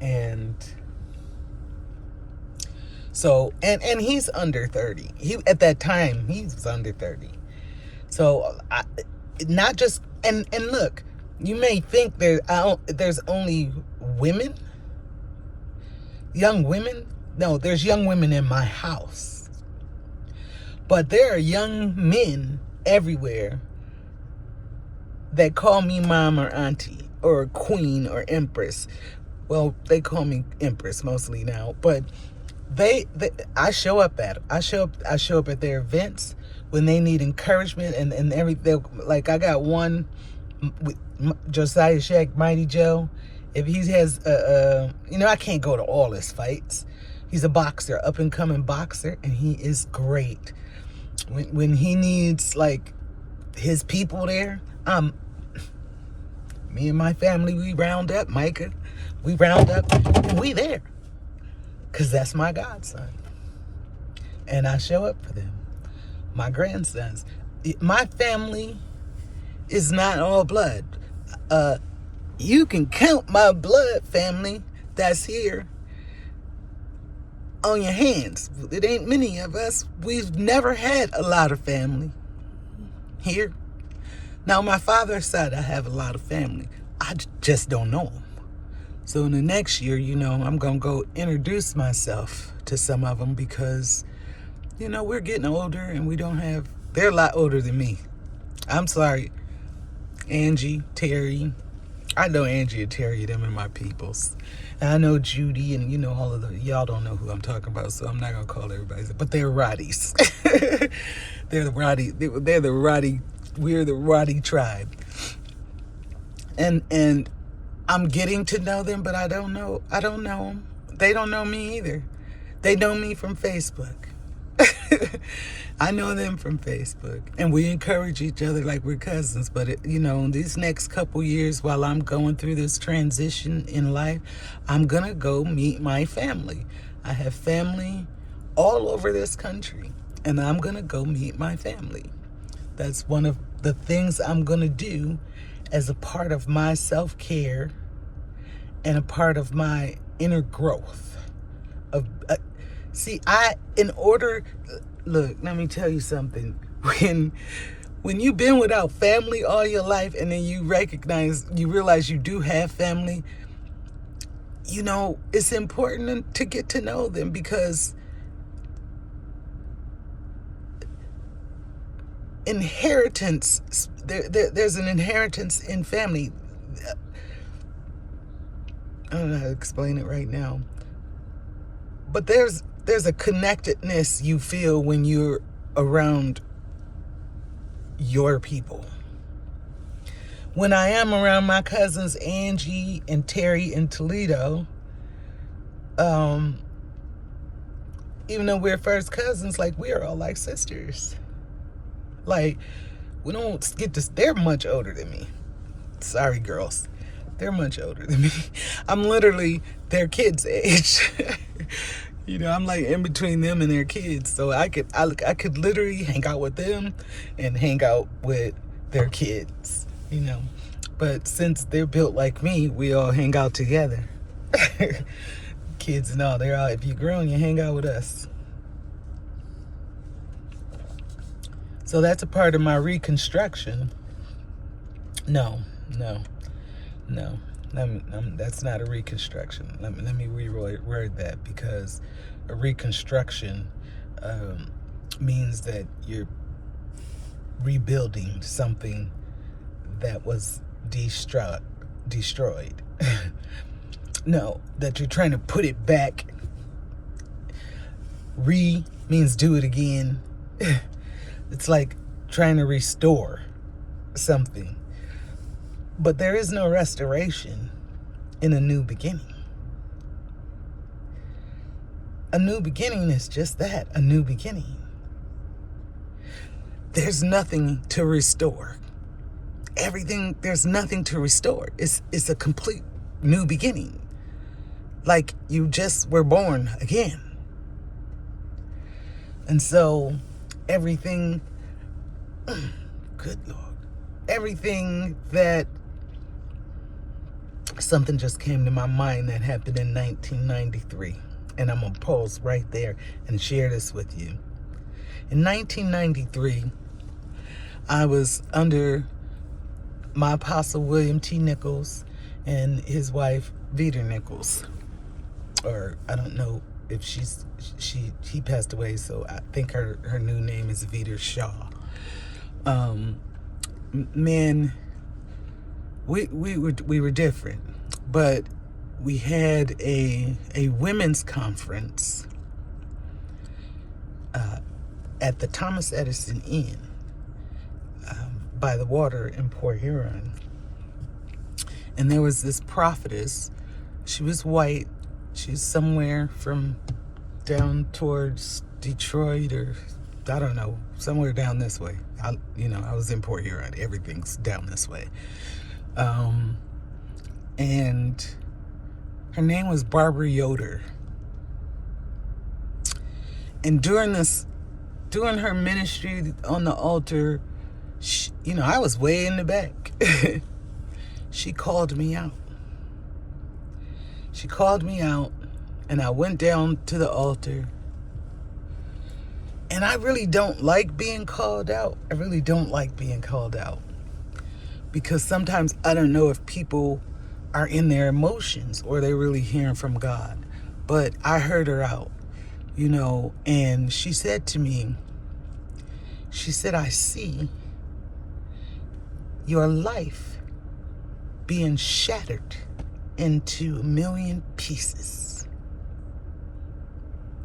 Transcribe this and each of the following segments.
And so, and he's under 30. He, at that time, he was under 30. So not just, and look, you may think there's only women, young women. No, there's young women in my house. But there are young men everywhere that call me mom or auntie or queen or empress. Well, they call me empress mostly now, but I show up at them. I show up at their events when they need encouragement and everything. Like I got one with Josiah Shack Mighty Joe. If he has I can't go to all his fights. He's a boxer, up and coming boxer, and he is great. When he needs like his people there, me and my family, we round up, Micah, we round up and we there. Because that's my godson. And I show up for them. My grandsons. My family is not all blood. You can count my blood family that's here on your hands. It ain't many of us. We've never had a lot of family here. Now, my father's side, I have a lot of family. I just don't know them. So in the next year, I'm going to go introduce myself to some of them because, we're getting older and they're a lot older than me. I'm sorry, Angie, Terry. I know Angie and Terry, them and my peoples. And I know Judy and, all of y'all don't know who I'm talking about, so I'm not going to call everybody. But they're Roddies. They're the Roddy, we're the Roddy tribe. And I'm getting to know them, but I don't know them. They don't know me either. They know me from Facebook. I know them from Facebook. And we encourage each other like we're cousins. But, these next couple years while I'm going through this transition in life, I'm going to go meet my family. I have family all over this country. And I'm going to go meet my family. That's one of the things I'm going to do as a part of my self-care and a part of my inner growth. Look, let me tell you something. When you've been without family all your life and then you realize you do have family, it's important to get to know them because inheritance, there's an inheritance in family. I don't know how to explain it right now. But there's a connectedness you feel when you're around your people. When I am around my cousins Angie and Terry in Toledo, even though we're first cousins, like we are all like sisters. Like we don't get to, they're much older than me. Sorry, girls. They're much older than me. I'm literally their kids' age. I'm like in between them and their kids. So I could literally hang out with them and hang out with their kids, But since they're built like me, we all hang out together. Kids and all, they're all, if you're grown, you hang out with us. So that's a part of my reconstruction. No. That's not a reconstruction. Let me reword that, because a reconstruction means that you're rebuilding something that was destroyed. No, that you're trying to put it back. Re means do it again. It's like trying to restore something. But there is no restoration in a new beginning. A new beginning is just that, a new beginning. There's nothing to restore. There's nothing to restore. It's a complete new beginning. Like you just were born again. And so everything, good Lord, everything that something just came to my mind that happened in 1993. And I'm going to pause right there and share this with you. In 1993, I was under my apostle, William T. Nichols, and his wife, Vita Nichols. Or I don't know if he passed away, so I think her new name is Vita Shaw. Man, we were different, but we had a women's conference at the Thomas Edison Inn by the water in Port Huron. And there was this prophetess. She was white. She was somewhere from down towards Detroit, or I don't know, somewhere down this way. I was in Port Huron. Everything's down this way. And her name was Barbara Yoder. And during her ministry on the altar, I was way in the back. She called me out. She called me out, and I went down to the altar. And I really don't like being called out. I really don't like being called out. Because sometimes I don't know if people are in their emotions or they're really hearing from God. But I heard her out, and she said to me, I see your life being shattered into a million pieces.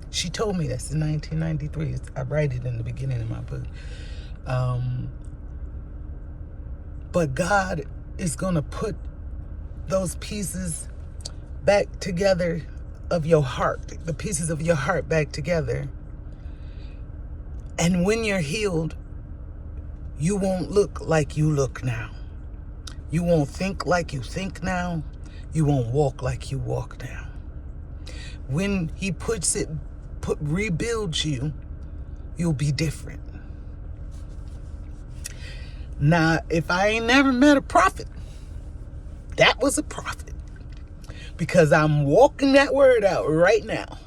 She told me this in 1993. I write it in the beginning of my book. But God is going to put those pieces back together of your heart, the pieces of your heart back together. And when you're healed, you won't look like you look now. You won't think like you think now. You won't walk like you walk now. When he rebuilds you, you'll be different. Now, if I ain't never met a prophet, that was a prophet. Because I'm walking that word out right now.